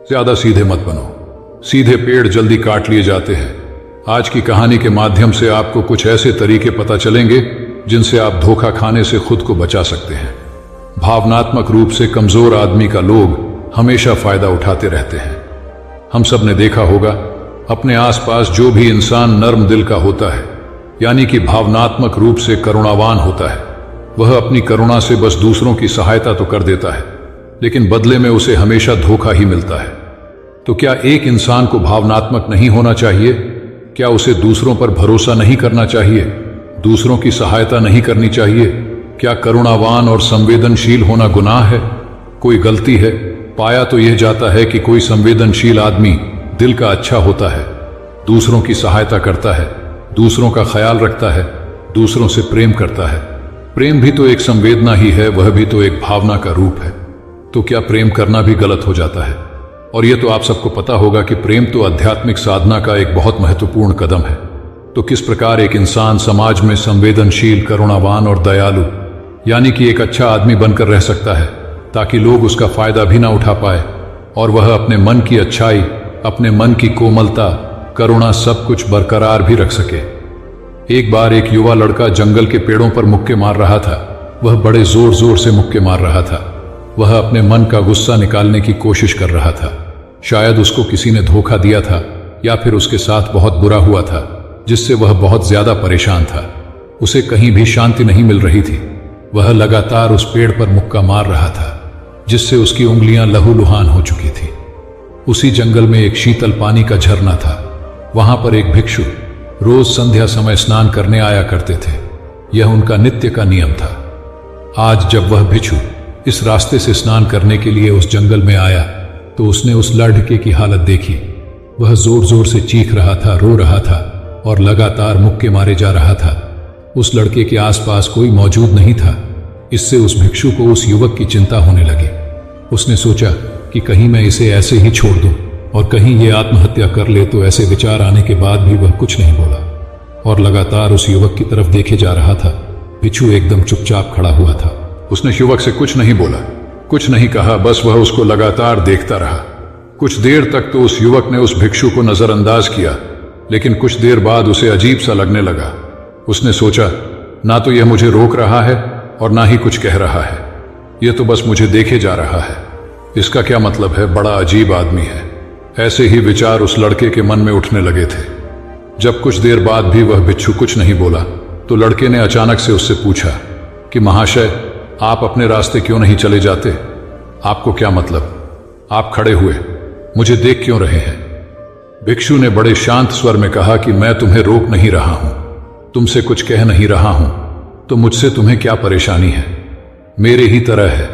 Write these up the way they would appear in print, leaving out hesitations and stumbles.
ज्यादा सीधे मत बनो। सीधे पेड़ जल्दी काट लिए जाते हैं। आज की कहानी के माध्यम से आपको कुछ ऐसे तरीके पता चलेंगे जिनसे आप धोखा खाने से खुद को बचा सकते हैं। भावनात्मक रूप से कमजोर आदमी का लोग हमेशा फायदा उठाते रहते हैं। हम सब ने देखा होगा, अपने आसपास जो भी इंसान नर्म दिल का होता है, यानी कि भावनात्मक रूप से करुणावान होता है, वह अपनी करुणा से बस दूसरों की सहायता तो कर देता है, लेकिन बदले में उसे हमेशा धोखा ही मिलता है। तो क्या एक इंसान को भावनात्मक नहीं होना चाहिए? क्या उसे दूसरों पर भरोसा नहीं करना चाहिए? दूसरों की सहायता नहीं करनी चाहिए? क्या करुणावान और संवेदनशील होना गुनाह है? कोई गलती है? पाया तो यह जाता है कि कोई संवेदनशील आदमी दिल का अच्छा होता है, दूसरों की सहायता करता है, दूसरों का ख्याल रखता है, दूसरों से प्रेम करता है। प्रेम भी तो एक संवेदना ही है, वह भी तो एक भावना का रूप है। तो क्या प्रेम करना भी गलत हो जाता है? और यह तो आप सबको पता होगा कि प्रेम तो आध्यात्मिक साधना का एक बहुत महत्वपूर्ण कदम है। तो किस प्रकार एक इंसान समाज में संवेदनशील, करुणावान और दयालु, यानी कि एक अच्छा आदमी बनकर रह सकता है, ताकि लोग उसका फायदा भी ना उठा पाए और वह अपने मन की अच्छाई, अपने मन की कोमलता, करुणा सब कुछ बरकरार भी रख सके। एक बार एक युवा लड़का जंगल के पेड़ों पर मुक्के मार रहा था। वह बड़े जोर जोर से मुक्के मार रहा था। वह अपने मन का गुस्सा निकालने की कोशिश कर रहा था। शायद उसको किसी ने धोखा दिया था या फिर उसके साथ बहुत बुरा हुआ था, जिससे वह बहुत ज्यादा परेशान था। उसे कहीं भी शांति नहीं मिल रही थी। वह लगातार उस पेड़ पर मुक्का मार रहा था, जिससे उसकी उंगलियां लहूलुहान हो चुकी थी। उसी जंगल में एक शीतल पानी का झरना था। वहां पर एक भिक्षु रोज संध्या समय स्नान करने आया करते थे। यह उनका नित्य का नियम था। आज जब वह भिक्षु इस रास्ते से स्नान करने के लिए उस जंगल में आया, तो उसने उस लड़के की हालत देखी। वह जोर जोर से चीख रहा था, रो रहा था और लगातार मुक्के मारे जा रहा था। उस लड़के के आसपास कोई मौजूद नहीं था। इससे उस भिक्षु को उस युवक की चिंता होने लगी। उसने सोचा कि कहीं मैं इसे ऐसे ही छोड़ दूं और कहीं ये आत्महत्या कर ले। तो ऐसे विचार आने के बाद भी वह कुछ नहीं बोला और लगातार उस युवक की तरफ देखे जा रहा था। भिक्षु एकदम चुपचाप खड़ा हुआ था। उसने युवक से कुछ नहीं बोला, कुछ नहीं कहा, बस वह उसको लगातार देखता रहा। कुछ देर तक तो उस युवक ने उस भिक्षु को नजरअंदाज किया, लेकिन कुछ देर बाद उसे अजीब सा लगने लगा। उसने सोचा, ना तो यह मुझे रोक रहा है और ना ही कुछ कह रहा है, यह तो बस मुझे देखे जा रहा है। इसका क्या मतलब है? बड़ा अजीब आदमी है। ऐसे ही विचार उस लड़के के मन में उठने लगे थे। जब कुछ देर बाद भी वह भिक्षु कुछ नहीं बोला, तो लड़के ने अचानक से उससे पूछा कि महाशय, आप अपने रास्ते क्यों नहीं चले जाते? आपको क्या मतलब? आप खड़े हुए मुझे देख क्यों रहे हैं? भिक्षु ने बड़े शांत स्वर में कहा कि मैं तुम्हें रोक नहीं रहा हूं, तुमसे कुछ कह नहीं रहा हूं, तो मुझसे तुम्हें क्या परेशानी है? मेरे ही तरह है।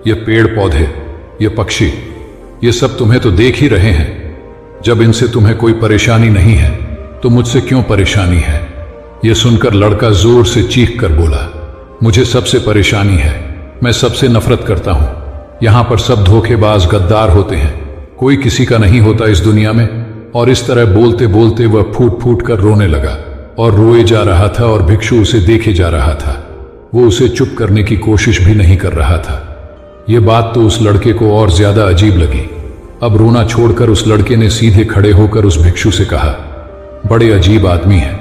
ये पेड़ पौधे, ये पक्षी, ये सब तुम्हें तो देख ही रहे हैं। जब इनसे तुम्हें कोई परेशानी नहीं है, तो मुझसे क्यों परेशानी है? यह सुनकर लड़का जोर से चीख कर बोला, मुझे सबसे परेशानी है। मैं सबसे नफरत करता हूं। यहां पर सब धोखेबाज, गद्दार होते हैं। कोई किसी का नहीं होता इस दुनिया में। और इस तरह बोलते बोलते वह फूट फूट कर रोने लगा और रोए जा रहा था और भिक्षु उसे देखे जा रहा था। वो उसे चुप करने की कोशिश भी नहीं कर रहा था। यह बात तो उस लड़के को और ज्यादा अजीब लगी। अब रोना छोड़कर उस लड़के ने सीधे खड़े होकर उस भिक्षु से कहा, बड़े अजीब आदमी है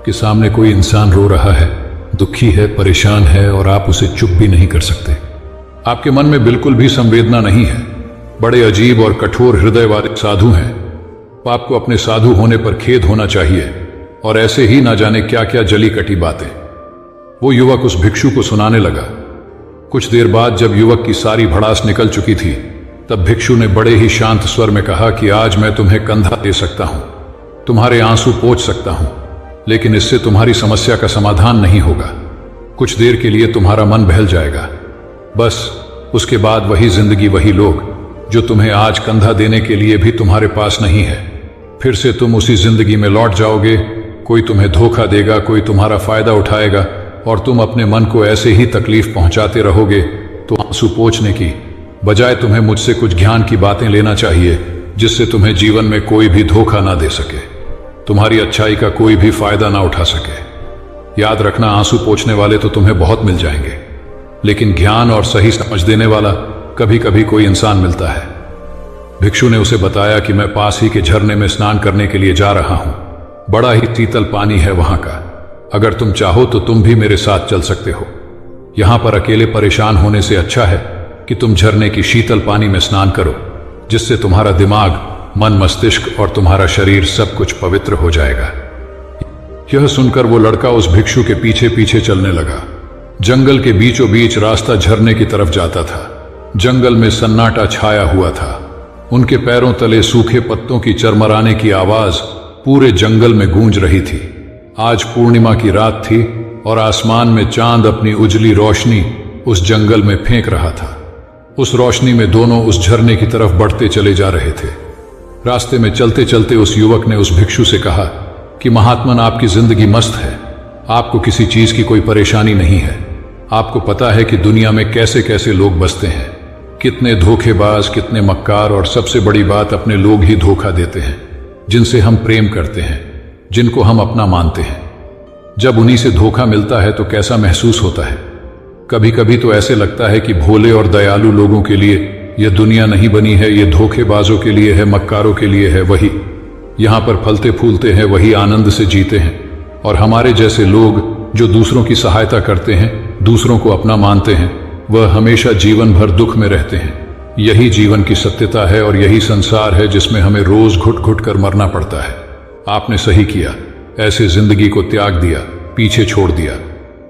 कि सामने कोई इंसान रो रहा है, दुखी है, परेशान है और आप उसे चुप भी नहीं कर सकते। आपके मन में बिल्कुल भी संवेदना नहीं है। बड़े अजीब और कठोर हृदय वाले साधु हैं। आपको अपने साधु होने पर खेद होना चाहिए। और ऐसे ही ना जाने क्या क्या जली कटी बातें वो युवक उस भिक्षु को सुनाने लगा। कुछ देर बाद जब युवक की सारी भड़ास निकल चुकी थी, तब भिक्षु ने बड़े ही शांत स्वर में कहा कि आज मैं तुम्हें कंधा दे सकता हूं, तुम्हारे आंसू पोंछ सकता हूं, लेकिन इससे तुम्हारी समस्या का समाधान नहीं होगा। कुछ देर के लिए तुम्हारा मन बहल जाएगा, बस उसके बाद वही जिंदगी, वही लोग जो तुम्हें आज कंधा देने के लिए भी तुम्हारे पास नहीं है। फिर से तुम उसी जिंदगी में लौट जाओगे। कोई तुम्हें धोखा देगा, कोई तुम्हारा फायदा उठाएगा और तुम अपने मन को ऐसे ही तकलीफ पहुंचाते रहोगे। तो आंसू पोंछने की बजाय तुम्हें मुझसे कुछ ज्ञान की बातें लेना चाहिए, जिससे तुम्हें जीवन में कोई भी धोखा ना दे सके, तुम्हारी अच्छाई का कोई भी फायदा ना उठा सके। याद रखना, आंसू पोंछने वाले तो तुम्हें बहुत मिल जाएंगे, लेकिन ज्ञान और सही समझ देने वाला कभी कभी कोई इंसान मिलता है। भिक्षु ने उसे बताया कि मैं पास ही के झरने में स्नान करने के लिए जा रहा हूं। बड़ा ही शीतल पानी है वहां का। अगर तुम चाहो तो तुम भी मेरे साथ चल सकते हो। यहां पर अकेले परेशान होने से अच्छा है कि तुम झरने की शीतल पानी में स्नान करो, जिससे तुम्हारा दिमाग, मन, मस्तिष्क और तुम्हारा शरीर सब कुछ पवित्र हो जाएगा। यह सुनकर वो लड़का उस भिक्षु के पीछे पीछे चलने लगा। जंगल के बीचों बीच रास्ता झरने की तरफ जाता था। जंगल में सन्नाटा छाया हुआ था। उनके पैरों तले सूखे पत्तों की चरमराने की आवाज पूरे जंगल में गूंज रही थी। आज पूर्णिमा की रात थी और आसमान में चांद अपनी उजली रोशनी उस जंगल में फेंक रहा था। उस रोशनी में दोनों उस झरने की तरफ बढ़ते चले जा रहे थे। रास्ते में चलते चलते उस युवक ने उस भिक्षु से कहा कि महात्मन, आपकी जिंदगी मस्त है। आपको किसी चीज की कोई परेशानी नहीं है। आपको पता है कि दुनिया में कैसे कैसे लोग बसते हैं, कितने धोखेबाज, कितने मक्कार, और सबसे बड़ी बात, अपने लोग ही धोखा देते हैं जिनसे हम प्रेम करते हैं, जिनको हम अपना मानते हैं। जब उन्हीं से धोखा मिलता है तो कैसा महसूस होता है। कभी कभी तो ऐसे लगता है कि भोले और दयालु लोगों के लिए यह दुनिया नहीं बनी है, ये धोखेबाजों के लिए है, मक्कारों के लिए है। वही यहां पर फलते फूलते हैं, वही आनंद से जीते हैं, और हमारे जैसे लोग जो दूसरों की सहायता करते हैं, दूसरों को अपना मानते हैं, वह हमेशा जीवन भर दुख में रहते हैं। यही जीवन की सत्यता है और यही संसार है जिसमें हमें रोज घुट घुट कर मरना पड़ता है। आपने सही किया, ऐसे जिंदगी को त्याग दिया, पीछे छोड़ दिया।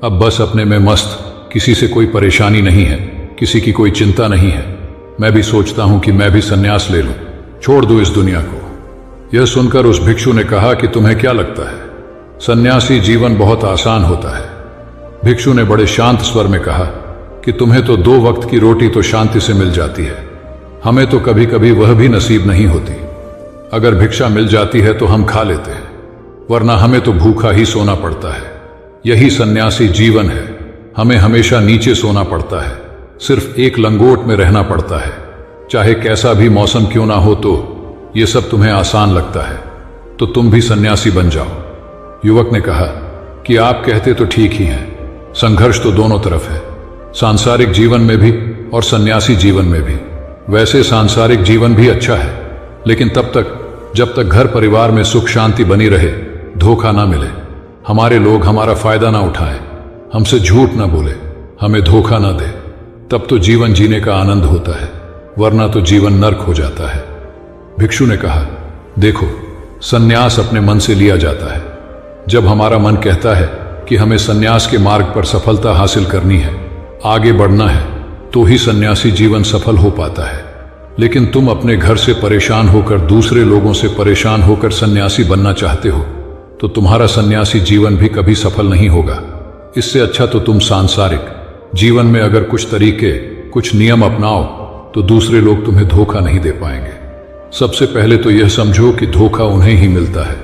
अब बस अपने में मस्त, किसी से कोई परेशानी नहीं है, किसी की कोई चिंता नहीं है। मैं भी सोचता हूं कि मैं भी संन्यास ले लूं, छोड़ दूं इस दुनिया को। यह सुनकर उस भिक्षु ने कहा कि तुम्हें क्या लगता है, सन्यासी जीवन बहुत आसान होता है। भिक्षु ने बड़े शांत स्वर में कहा कि तुम्हें तो 2 वक्त की रोटी तो शांति से मिल जाती है, हमें तो कभी कभी वह भी नसीब नहीं होती। अगर भिक्षा मिल जाती है तो हम खा लेते हैं, वरना हमें तो भूखा ही सोना पड़ता है। यही सन्यासी जीवन है। हमें हमेशा नीचे सोना पड़ता है, सिर्फ एक लंगोट में रहना पड़ता है, चाहे कैसा भी मौसम क्यों ना हो। तो ये सब तुम्हें आसान लगता है, तो तुम भी सन्यासी बन जाओ। युवक ने कहा कि आप कहते तो ठीक ही हैं, संघर्ष तो दोनों तरफ है, सांसारिक जीवन में भी और सन्यासी जीवन में भी। वैसे सांसारिक जीवन भी अच्छा है, लेकिन तब तक जब तक घर परिवार में सुख शांति बनी रहे, धोखा ना मिले, हमारे लोग हमारा फायदा ना उठाएं, हमसे झूठ ना बोले, हमें धोखा ना दे, तब तो जीवन जीने का आनंद होता है, वरना तो जीवन नर्क हो जाता है। भिक्षु ने कहा, देखो, सन्यास अपने मन से लिया जाता है। जब हमारा मन कहता है कि हमें सन्यास के मार्ग पर सफलता हासिल करनी है, आगे बढ़ना है, तो ही सन्यासी जीवन सफल हो पाता है। लेकिन तुम अपने घर से परेशान होकर, दूसरे लोगों से परेशान होकर सन्यासी बनना चाहते हो, तो तुम्हारा सन्यासी जीवन भी कभी सफल नहीं होगा। इससे अच्छा तो तुम सांसारिक जीवन में अगर कुछ तरीके, कुछ नियम अपनाओ, तो दूसरे लोग तुम्हें धोखा नहीं दे पाएंगे। सबसे पहले तो यह समझो कि धोखा उन्हें ही मिलता है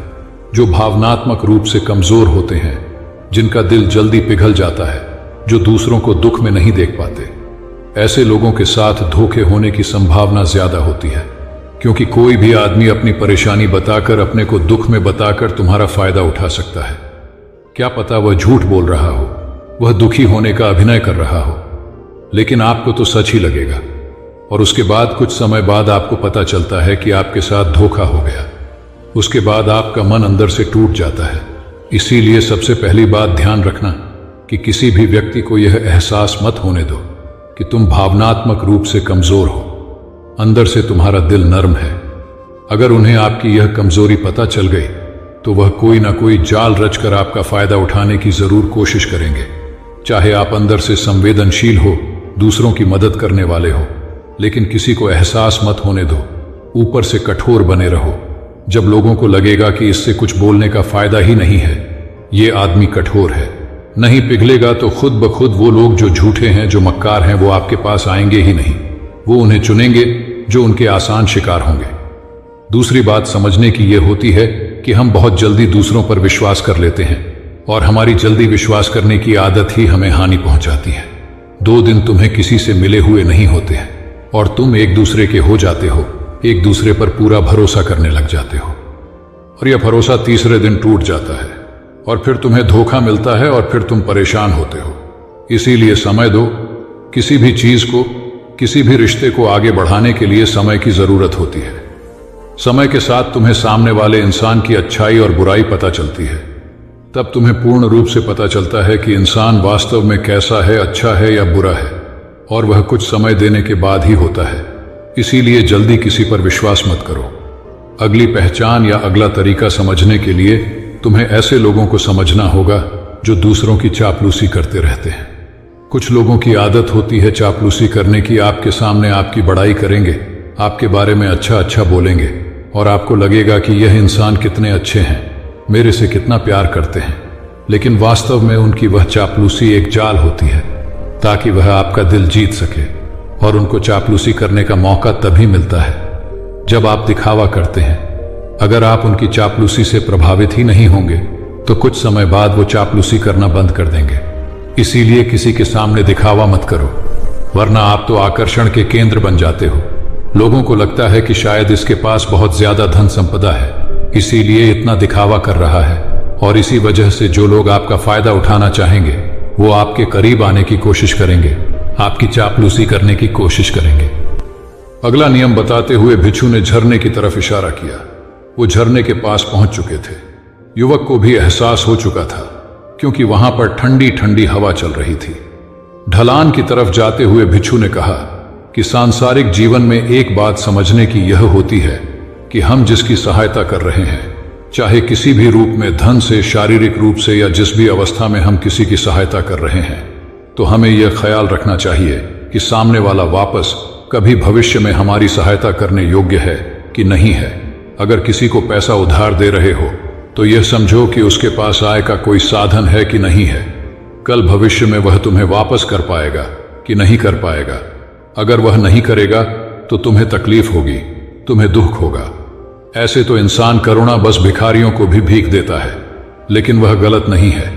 जो भावनात्मक रूप से कमजोर होते हैं, जिनका दिल जल्दी पिघल जाता है, जो दूसरों को दुख में नहीं देख पाते। ऐसे लोगों के साथ धोखे होने की संभावना ज्यादा होती है, क्योंकि कोई भी आदमी अपनी परेशानी बताकर, अपने को दुख में बताकर तुम्हारा फायदा उठा सकता है। क्या पता वह झूठ बोल रहा हो, वह दुखी होने का अभिनय कर रहा हो, लेकिन आपको तो सच ही लगेगा, और उसके बाद कुछ समय बाद आपको पता चलता है कि आपके साथ धोखा हो गया। उसके बाद आपका मन अंदर से टूट जाता है। इसीलिए सबसे पहली बात ध्यान रखना कि किसी भी व्यक्ति को यह एहसास मत होने दो कि तुम भावनात्मक रूप से कमजोर हो, अंदर से तुम्हारा दिल नर्म है। अगर उन्हें आपकी यह कमजोरी पता चल गई तो वह कोई ना कोई जाल रचकर आपका फायदा उठाने की जरूर कोशिश करेंगे। चाहे आप अंदर से संवेदनशील हो, दूसरों की मदद करने वाले हो, लेकिन किसी को एहसास मत होने दो। ऊपर से कठोर बने रहो। जब लोगों को लगेगा कि इससे कुछ बोलने का फायदा ही नहीं है, ये आदमी कठोर है, नहीं पिघलेगा, तो खुद ब खुद वो लोग जो झूठे हैं, जो मक्कार हैं, वो आपके पास आएंगे ही नहीं। वो उन्हें चुनेंगे जो उनके आसान शिकार होंगे। दूसरी बात समझने की यह होती है कि हम बहुत जल्दी दूसरों पर विश्वास कर लेते हैं, और हमारी जल्दी विश्वास करने की आदत ही हमें हानि पहुंचाती है। 2 दिन तुम्हें किसी से मिले हुए नहीं होते हैं और तुम एक दूसरे के हो जाते हो, एक दूसरे पर पूरा भरोसा करने लग जाते हो, और यह भरोसा तीसरे दिन टूट जाता है और फिर तुम्हें धोखा मिलता है और फिर तुम परेशान होते हो। इसीलिए समय दो, किसी भी चीज को किसी भी रिश्ते को आगे बढ़ाने के लिए समय की जरूरत होती है। समय के साथ तुम्हें सामने वाले इंसान की अच्छाई और बुराई पता चलती है। तब तुम्हें पूर्ण रूप से पता चलता है कि इंसान वास्तव में कैसा है, अच्छा है या बुरा है, और वह कुछ समय देने के बाद ही होता है। इसीलिए जल्दी किसी पर विश्वास मत करो। अगली पहचान या अगला तरीका समझने के लिए तुम्हें ऐसे लोगों को समझना होगा जो दूसरों की चापलूसी करते रहते हैं। कुछ लोगों की आदत होती है चापलूसी करने की। आपके सामने आपकी बड़ाई करेंगे, आपके बारे में अच्छा अच्छा बोलेंगे, और आपको लगेगा कि यह इंसान कितने अच्छे हैं, मेरे से कितना प्यार करते हैं। लेकिन वास्तव में उनकी वह चापलूसी एक जाल होती है, ताकि वह आपका दिल जीत सके। और उनको चापलूसी करने का मौका तभी मिलता है जब आप दिखावा करते हैं। अगर आप उनकी चापलूसी से प्रभावित ही नहीं होंगे तो कुछ समय बाद वो चापलूसी करना बंद कर देंगे। इसीलिए किसी के सामने दिखावा मत करो, वरना आप तो आकर्षण के केंद्र बन जाते हो। लोगों को लगता है कि शायद इसके पास बहुत ज्यादा धन संपदा है, इसीलिए इतना दिखावा कर रहा है, और इसी वजह से जो लोग आपका फायदा उठाना चाहेंगे वो आपके करीब आने की कोशिश करेंगे, आपकी चापलूसी करने की कोशिश करेंगे। अगला नियम बताते हुए भिक्षु ने झरने की तरफ इशारा किया। वो झरने के पास पहुंच चुके थे। युवक को भी एहसास हो चुका था, क्योंकि वहां पर ठंडी ठंडी हवा चल रही थी। ढलान की तरफ जाते हुए भिक्षु ने कहा कि सांसारिक जीवन में एक बात समझने की यह होती है कि हम जिसकी सहायता कर रहे हैं, चाहे किसी भी रूप में, धन से, शारीरिक रूप से, या जिस भी अवस्था में हम किसी की सहायता कर रहे हैं, तो हमें यह ख्याल रखना चाहिए कि सामने वाला वापस कभी भविष्य में हमारी सहायता करने योग्य है कि नहीं है। अगर किसी को पैसा उधार दे रहे हो तो यह समझो कि उसके पास आय का कोई साधन है कि नहीं है। कल भविष्य में वह तुम्हें वापस कर पाएगा कि नहीं कर पाएगा। अगर वह नहीं करेगा तो तुम्हें तकलीफ होगी, तुम्हें दुख होगा। ऐसे तो इंसान करुणा बस भिखारियों को भी भीख देता है, लेकिन वह गलत नहीं है,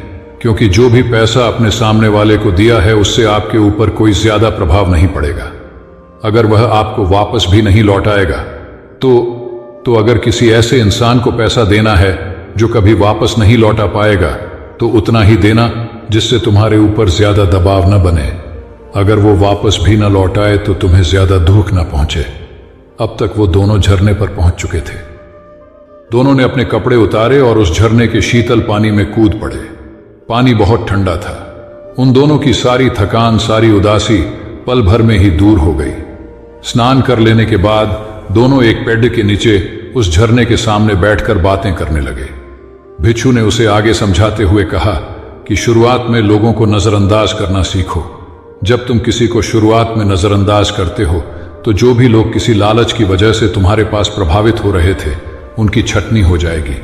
क्योंकि जो भी पैसा अपने सामने वाले को दिया है उससे आपके ऊपर कोई ज्यादा प्रभाव नहीं पड़ेगा। अगर वह आपको वापस भी नहीं लौटाएगा तो अगर किसी ऐसे इंसान को पैसा देना है जो कभी वापस नहीं लौटा पाएगा, तो उतना ही देना जिससे तुम्हारे ऊपर ज्यादा दबाव न बने। अगर वो वापस भी न लौटाए तो तुम्हें ज्यादा दुख न पहुंचे। अब तक वो दोनों झरने पर पहुंच चुके थे। दोनों ने अपने कपड़े उतारे और उस झरने के शीतल पानी में कूद पड़े। पानी बहुत ठंडा था। उन दोनों की सारी थकान, सारी उदासी पल भर में ही दूर हो गई। स्नान कर लेने के बाद दोनों एक पेड़ के नीचे उस झरने के सामने बैठकर बातें करने लगे। भिक्षु ने उसे आगे समझाते हुए कहा कि शुरुआत में लोगों को नजरअंदाज करना सीखो। जब तुम किसी को शुरुआत में नजरअंदाज करते हो तो जो भी लोग किसी लालच की वजह से तुम्हारे पास प्रभावित हो रहे थे, उनकी छटनी हो जाएगी।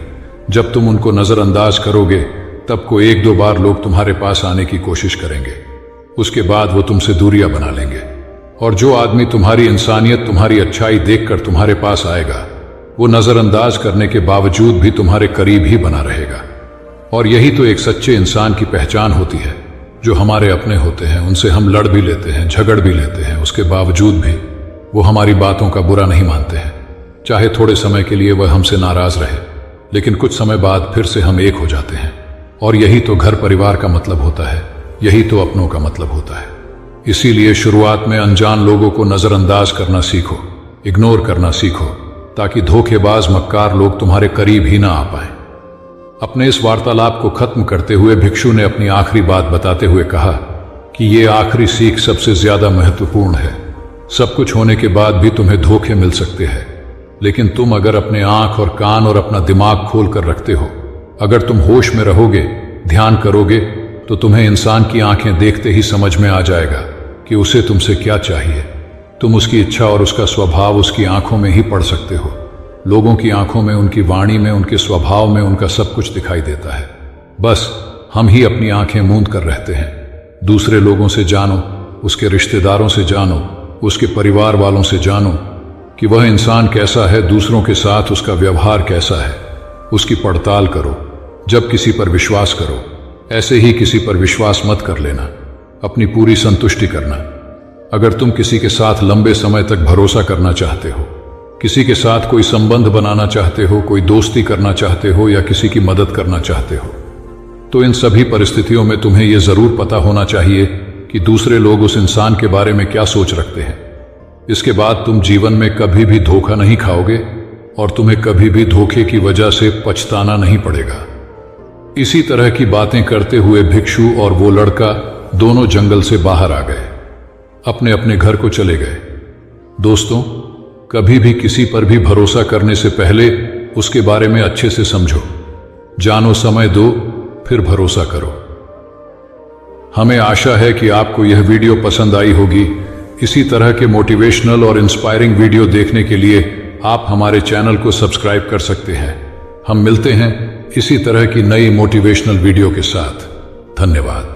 जब तुम उनको नजरअंदाज करोगे तब को एक दो बार लोग तुम्हारे पास आने की कोशिश करेंगे। उसके बाद वो तुमसे दूरियां बना लेंगे, और जो आदमी तुम्हारी इंसानियत, तुम्हारी अच्छाई देखकर तुम्हारे पास आएगा, वो नजरअंदाज करने के बावजूद भी तुम्हारे करीब ही बना रहेगा। और यही तो एक सच्चे इंसान की पहचान होती है। जो हमारे अपने होते हैं उनसे हम लड़ भी लेते हैं, झगड़ भी लेते हैं, उसके बावजूद भी वो हमारी बातों का बुरा नहीं मानते हैं। चाहे थोड़े समय के लिए वह हमसे नाराज रहे, लेकिन कुछ समय बाद फिर से हम एक हो जाते हैं। और यही तो घर परिवार का मतलब होता है, यही तो अपनों का मतलब होता है। इसीलिए शुरुआत में अनजान लोगों को नजरअंदाज करना सीखो, इग्नोर करना सीखो, ताकि धोखेबाज, मक्कार लोग तुम्हारे करीब ही ना आ पाए। अपने इस वार्तालाप को खत्म करते हुए भिक्षु ने अपनी आखिरी बात बताते हुए कहा कि ये आखिरी सीख सबसे ज्यादा महत्वपूर्ण है। सब कुछ होने के बाद भी तुम्हें धोखे मिल सकते हैं, लेकिन तुम अगर अपने आंख और कान और अपना दिमाग खोल कर रखते हो, अगर तुम होश में रहोगे, ध्यान करोगे, तो तुम्हें इंसान की आंखें देखते ही समझ में आ जाएगा कि उसे तुमसे क्या चाहिए। तुम उसकी इच्छा और उसका स्वभाव उसकी आंखों में ही पढ़ सकते हो। लोगों की आंखों में, उनकी वाणी में, उनके स्वभाव में उनका सब कुछ दिखाई देता है। बस हम ही अपनी आंखें मूंद कर रहते हैं। दूसरे लोगों से जानो, उसके रिश्तेदारों से जानो, उसके परिवार वालों से जानो कि वह इंसान कैसा है, दूसरों के साथ उसका व्यवहार कैसा है, उसकी पड़ताल करो। जब किसी पर विश्वास करो, ऐसे ही किसी पर विश्वास मत कर लेना, अपनी पूरी संतुष्टि करना। अगर तुम किसी के साथ लंबे समय तक भरोसा करना चाहते हो, किसी के साथ कोई संबंध बनाना चाहते हो, कोई दोस्ती करना चाहते हो या किसी की मदद करना चाहते हो, तो इन सभी परिस्थितियों में तुम्हें यह जरूर पता होना चाहिए कि दूसरे लोग उस इंसान के बारे में क्या सोच रखते हैं। इसके बाद तुम जीवन में कभी भी धोखा नहीं खाओगे और तुम्हें कभी भी धोखे की वजह से पछताना नहीं पड़ेगा। इसी तरह की बातें करते हुए भिक्षु और वो लड़का दोनों जंगल से बाहर आ गए, अपने अपने घर को चले गए। दोस्तों, कभी भी किसी पर भी भरोसा करने से पहले उसके बारे में अच्छे से समझो, जानो, समय दो, फिर भरोसा करो। हमें आशा है कि आपको यह वीडियो पसंद आई होगी। इसी तरह के मोटिवेशनल और इंस्पायरिंग वीडियो देखने के लिए आप हमारे चैनल को सब्सक्राइब कर सकते हैं। हम मिलते हैं इसी तरह की नई मोटिवेशनल वीडियो के साथ। धन्यवाद।